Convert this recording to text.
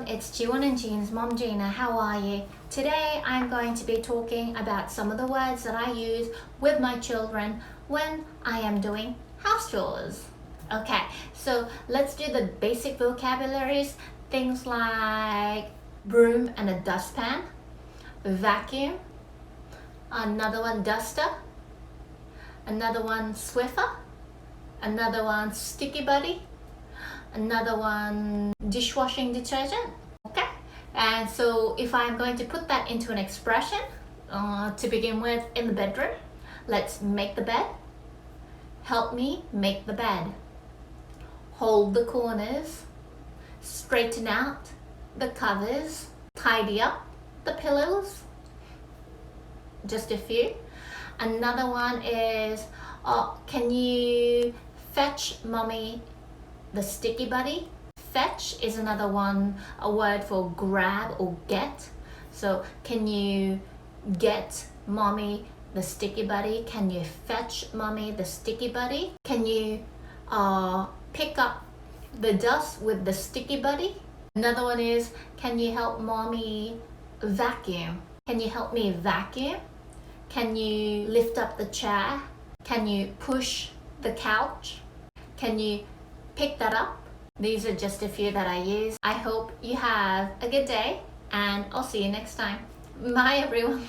everyone, it's Jiwon and Jean's mom Gina. How are you? Today I'm going to be talking about some of the words that I use with my children when I am doing house chores. Okay, so let's do the basic vocabularies. Things like broom and a dustpan, vacuum, another one duster, another one Swiffer, another one sticky buddy, another one dishwashing detergent. Okay, and so if I'm going to put that into an expression to begin with, in the bedroom, let's make the bed. Help me make the bed. Hold the corners. Straighten out the covers. Tidy up the pillows. Just a few. Another one is, can you fetch mommy the sticky buddy? Fetch is another one, a word for grab or get. So can you get mommy the sticky buddy? Can you fetch mommy the sticky buddy? Can you pick up the dust with the sticky buddy? Another one is, can you help mommy vacuum? Can you help me vacuum? Can you lift up the chair? Can you push the couch? Can you pick that up? These are just a few that I use. I hope you have a good day and I'll see you next time. Bye everyone.